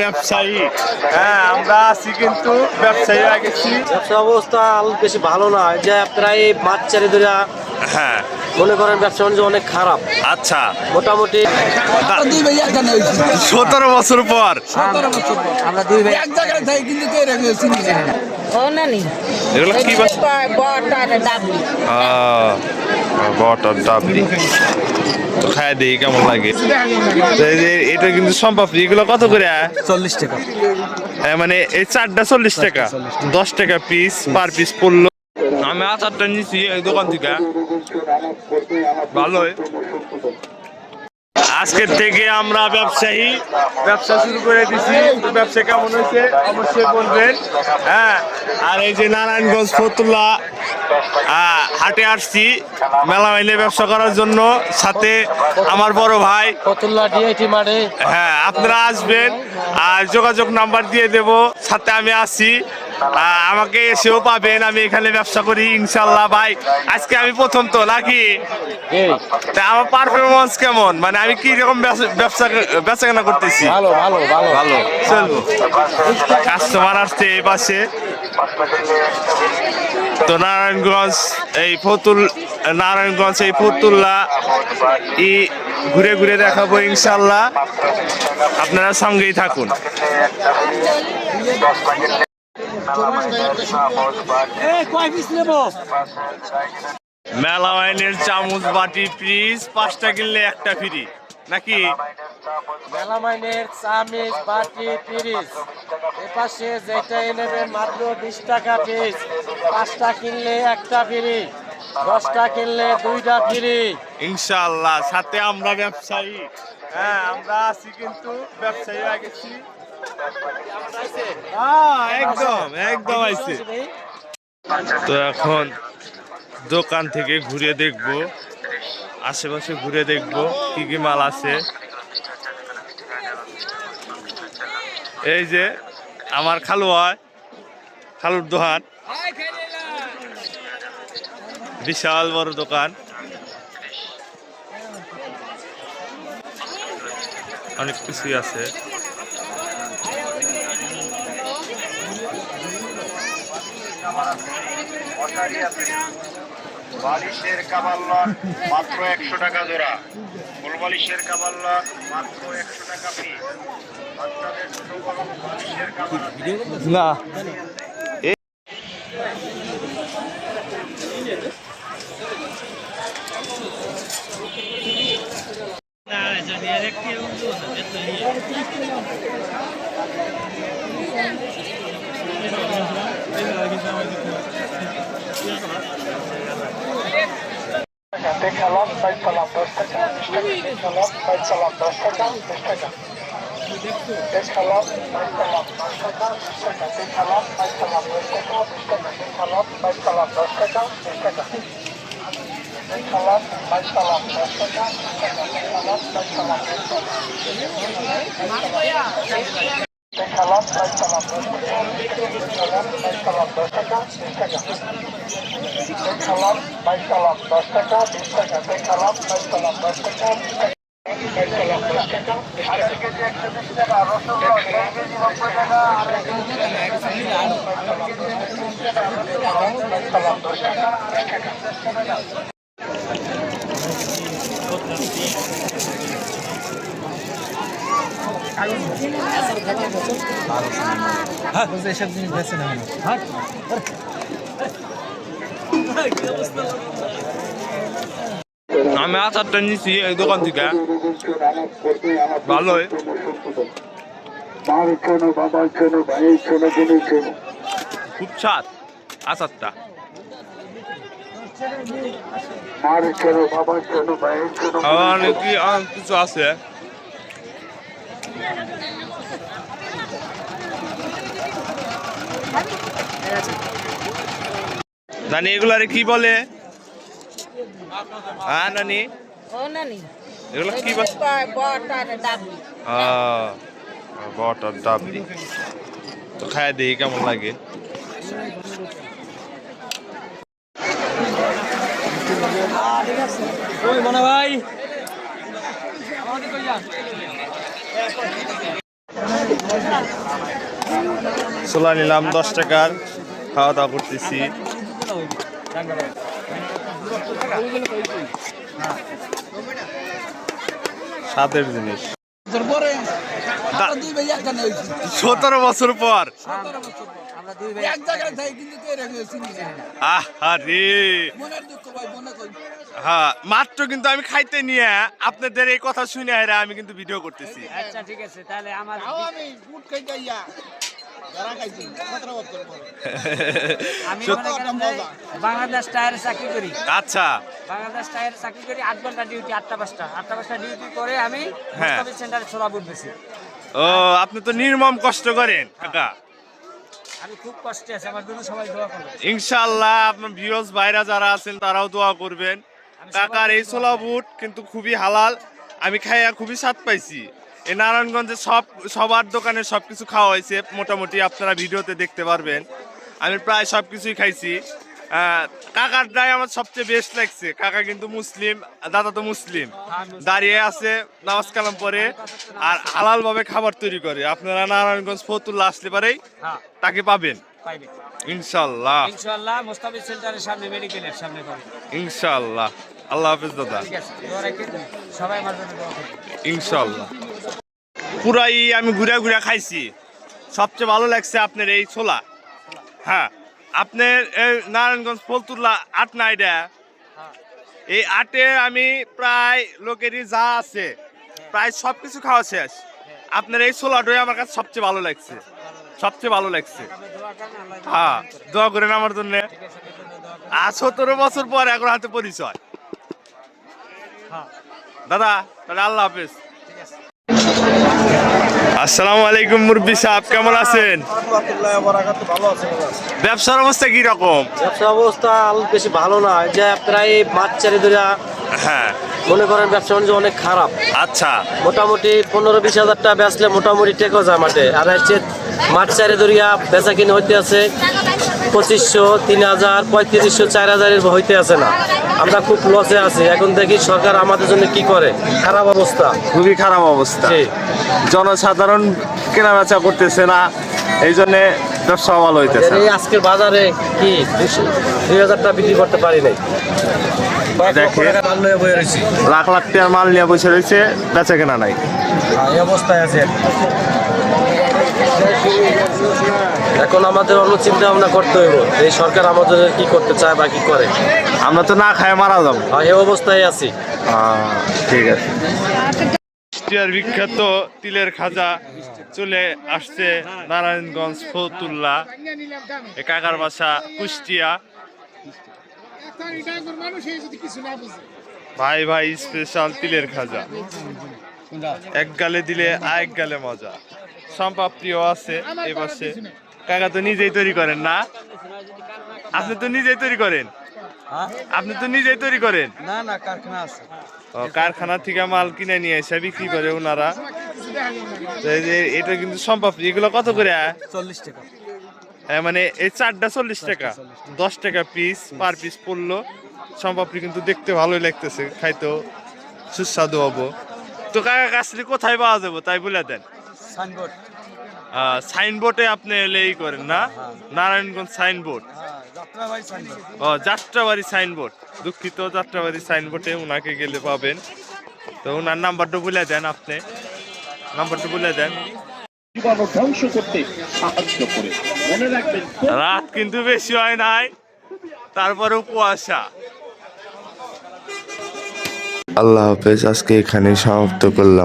ব্যবসায়ী। হ্যাঁ, আমরা আছি কিন্তু ব্যবসায়ী হয়ে গেছি। ব্যবসা অবস্থা বেশি ভালো না, যে প্রায় মাছ চারি ধরে হ্যাঁ, মনে করেন ব্যবসা বাণিজ্য অনেক খারাপ আচ্ছা। মোটামুটি। 17 বছর পর আমরা দুই ভাই এক জায়গায় থাকি কিন্তু কে রেখে চিনি না। ও নানি এগুলো কি বটার ডাবলি বটার ডাবলি তো খাই দিই কেমন লাগে। তো এই যে এটা কিন্তু সম্পাপড়ি, এগুলো কত করে? 40 টাকা। মানে এই চারটা 40 টাকা, 10 টাকা পিস পার পিস পড়লো। আমি আচারটা নিছি এই দোকান থেকে, ভালোই। আজকের থেকে আমরা ব্যবসা শুরু করে দিছি। তো ব্যবসা কেমন হয়েছে অবশ্যই বলবেন। হ্যাঁ, আর এই যে নারায়ণগঞ্জ ফতুল্লা হাটে আসছি মেলা মাইলে ব্যবসা করার জন্য, সাথে আমার বড় ভাই ফতুল্লা ডিআইটি মাঠে। হ্যাঁ, আপনারা আসবেন আর যোগাযোগ নাম্বার দিয়ে দেব, সাথে আমি আছি, আমাকে এসেও পাবেন। আমি এখানে ব্যবসা করি ইনশাল্লাহ। ভাই আজকে আমি প্রথম তো নাকি, তা আমার পারফরমেন্স কেমন, মানে আমি কি রকম বেচা কেনা করতেছি? ভালো ভালো ভালো ভালো চলবো। কাস্টমার আসছে এই পাশে। তো নারায়ণগঞ্জ এই ফতুল্লা ঘুরে ঘুরে দেখাবো ইনশাল্লাহ, আপনারা সঙ্গেই থাকুন। মেলা ওয়াইনের চামচ বাটি ফ্রিজ 5টা কিনলে একটা ফ্রি নাকি? মেলামাইনের চামিচ বাটি পিরিচ এপাশে যেটা নেবেন মাত্র 20 টাকা পিস। 5টা কিনলে একটা ফ্রি, 10টা কিনলে 2টা ফ্রি ইনশাআল্লাহ। সাথে আমরা ব্যবসায়ী। হ্যাঁ, আমরা আছি কিন্তু ব্যবসায়ী হয়ে গেছি। একদম একদম আইছে। তো এখন দোকান থেকে ঘুরে দেখবো, আশেপাশে ঘুরে দেখবো কি কি মাল আছে। এই যে আমার খালুর দোকান, বিশাল বড় দোকান, অনেক কিছুই আছে। বালিশের কাবাল্লার মাত্র 100 টাকা জোড়া, ফুল বালিশের কাবাল্লার মাত্র 100 টাকা পিস। বাচ্চাদের ছোট বড় বালিশের কাবাল্লার না দেখালাম সাইজ সালাম 10 টাকা, দেখালাম সাইজ সালাম 10 টাকা, 10 টাকা, দেখালাম সাইজ সালাম 10 টাকা, 10 টাকা, দেখালাম সাইজ সালাম 10 টাকা, 10 টাকা, দেখালাম সাইজ সালাম 10 টাকা, 10 টাকা, দেখালাম সাইজ সালাম 10 টাকা, 10 টাকা, দেখালাম সাইজ সালাম 10 টাকা, দেখালাম সাইজ সালাম 10 টাকা, দেখালাম সাইজ সালাম 10 টাকা, 10 টাকা, দেখালাম সাইজ সালাম 10 টাকা, 20 টাকা, দেখালাম সাইজ সালাম 10 টাকা, 20 টাকা, সাইজ সালাম 10 টাকা, 20 কেজি 120 টাকা, রসগোল্লা 1 কেজি 90 টাকা, সাইজ সালাম 10 টাকা, 20 টাকা। এসব জিনিস বেছে না। আমি আচারটা নিছি এই দোকান থেকে, ভালোই। খুব স্বাদ আচারটা। অনেক কিছু আছে। নানি এগুলারে কি বলে? হ্যাঁ নানি, ও নানি এগুলো কি বলে? বটার ডাবলি বটার ডাবলি তো খাই দিই কেমন লাগে। মনে ভাই ছোলা নিলাম 10 টাকার, খাওয়া দাওয়া করতেছি। স্বাদের জিনিস। পরে আমরা দুই ভাই একখানে হইছি 17 বছর পর। আমরা দুই ভাই এক জায়গায় থাকি কিন্তু কে রেখে চিনি জানি না। আরে মনের দুঃখ ভাই মনে কই। হ্যাঁ, মাত্র কিন্তু আমি খাইতে নিয়ে আপনাদের এই কথা শুনে আমি কিন্তু ভিডিও করতেছি। আচ্ছা ঠিক আছে, তাহলে আমার আমি গুড খাই যাইয়া যারা খাইছি 17 বছর পরে। আমি মনে করেন যে বাংলাদেশ টায়ারে চাকরি করি। আচ্ছা, বাংলাদেশ টায়ারে চাকরি করি, 8 ঘন্টা ডিউটি, 8টা ডিউটি করে আমি হ্যাঁ। মুস্তাফিজ সেন্টারে ছোলা বুট বেশি। ও আপনি তো নির্মম কষ্ট করেন কাকা। আমি খুব কষ্টে আছি, আমার জন্য সবাই দোয়া করবেন। ইনশাআল্লাহ আপনার ভিউয়ার্স ভাইরা যারা আছেন তারাও দোয়া করবেন। কাকার এই ছোলা বুট কিন্তু খুবই হালাল, আমি খাইয়া খুবই স্বাদ পাইছি। এই নারায়ণগঞ্জে সবার দোকানে সবকিছু খাওয়া হয়েছে মোটামুটি, আপনারা ভিডিওতে দেখতে পারবেন। আমি প্রায় সবকিছুই খাইছি। কাকারটাই আমার সবচেয়ে বেস্ট লাগছে। কাকা কিন্তু মুসলিম, দাদা তো মুসলিম, দাঁড়িয়ে আছে নামাজ কালাম পরে আর হালাল ভাবে খাবার তৈরি করে। আপনারা নারায়ণগঞ্জ ফতুল্লাহ আসলে পারেই তাকে পাবেন পাইবে ইনশাআল্লাহ। ইনশাআল্লাহ মুস্তাফিজ সেন্টারের সামনে, মেডিকেলের সামনে পাবে ইনশাআল্লাহ। আল্লাহ হাফেজ দাদা। ঠিক আছে, দোয়া রাখেন, সবাই আমার জন্য দোয়া করবেন ইনশাআল্লাহ। পুরাই আমি ঘুরে ঘুরে খাইছি, সবচেয়ে ভালো লাগছে আপনার এই ছোলা। হ্যাঁ, আপনার এই নারায়ণগঞ্জ ফতুল্লাহ 8 না এটা, এই 8-এ আমি প্রায় লোকেরই যা আছে প্রায় সবকিছু খাওয়া শেষ। আপনার এই ছোলাটাই আমার কাছে সবচেয়ে ভালো লাগছে, সবচেয়ে ভালো লাগছে। হ্যাঁ, দোয়া করেন আমার জন্য। আর 17 বছর পর এখন হাতে পরিচয়। দাদা তাহলে আল্লাহ হাফেজ। আসসালামু আলাইকুম মুরব্বি সাহেব, কেমন আছেন? ব্যবসার অবস্থা কি রকম? ব্যবসা অবস্থা বেশি ভালো না, যে প্রায় মাছ চারি ধরে হ্যাঁ, মনে করেন ব্যবসা বাণিজ্য অনেক খারাপ। আচ্ছা, মোটামুটি 15-20 হাজার টাকা বেচলে মোটামুটি টেকো যায় মাঠে। আর হচ্ছে মাছ চারি ধরিয়া বেচা কিনে হইতে আছে 2500, 3000, 3500, 4000 হইতে আছে না। আমরা খুব লসে আছি। এখন দেখি সরকার আমাদের জন্য কি করে। খারাপ অবস্থা, খুবই খারাপ অবস্থা। জি। জনসাধারণ কেনা বেচা করতেছে না, এই জন্য ব্যবসা ভালো হইতেছে এই আজকের বাজারে কি 2000 টাকা বিক্রি করতে পারি নাই। দেখেন, লাখ লাখ টাকার মাল নিয়ে বসে রয়েছে, বেচা কেনা নাই। এই অবস্থায় আছে। এখন আমাদের অন্য চিন্তা ভাবনা করতে হইব, এই সরকার আমাদের কি করতে চায় বা কি করে। আমরা তো না খায় মারা যাবো। এই অবস্থায় আছি। ঠিক আছে। কুষ্টিয়ার বিখ্যাত তিলের খাজা চলে আসছে নারায়ণগঞ্জ ফতুল্লাহ, এ কাকার বাসা কুষ্টিয়া। ভাই ভাই স্পেশাল তিলের খাজা, এক গালে দিলে আরেক গালে মজা। সম্পাপ্রিয় আছে এই পাশে। কাকা তো নিজেই তৈরি করেন না? আপনি তো নিজেই তৈরি করেন? আপনি তো নিজেই তৈরি করেন? না না কারখানা আছে। ও, কারখানা থেকে মাল কিনে নিয়ে এসে বিক্রি করে ওনারা। তো এই যে এটা কিন্তু সম্পাপ্রি, এগুলো কত করে? 40 টাকা। মানে এই 4টা 40 টাকা, 10 টাকা পিস, পার পিস পড়লো। সম্পাপ্রি কিন্তু দেখতে ভালোই লাগতেছে, খাইতেও সুস্বাদু হবো। তো কাকা কাছলি কোথায় পাওয়া যাবো তাই বলে দেন। সাইনবোর্ড। সাইনবোর্ডে আপনি এই করেন না? নারায়ণগঞ্জ সাইনবোর্ড। যাত্রাবাড়ি সাইনবোর্ড। ও, যাত্রাবাড়ি সাইনবোর্ড, দুঃখিত, যাত্রাবাড়ি সাইনবোর্ডে উনাকে গেলে পাবেন। তো উনার নাম্বারটা বলে দেন, আপনি নাম্বারটা বলে দেন। ধ্বংস করতে সাহায্য করে মনে রাখবেন। রাত কিন্তু বেশি হয় নাই, তারপরেও কুয়াশা। আল্লাহ হাফেজ, আজকে এখানে সমাপ্ত করলাম।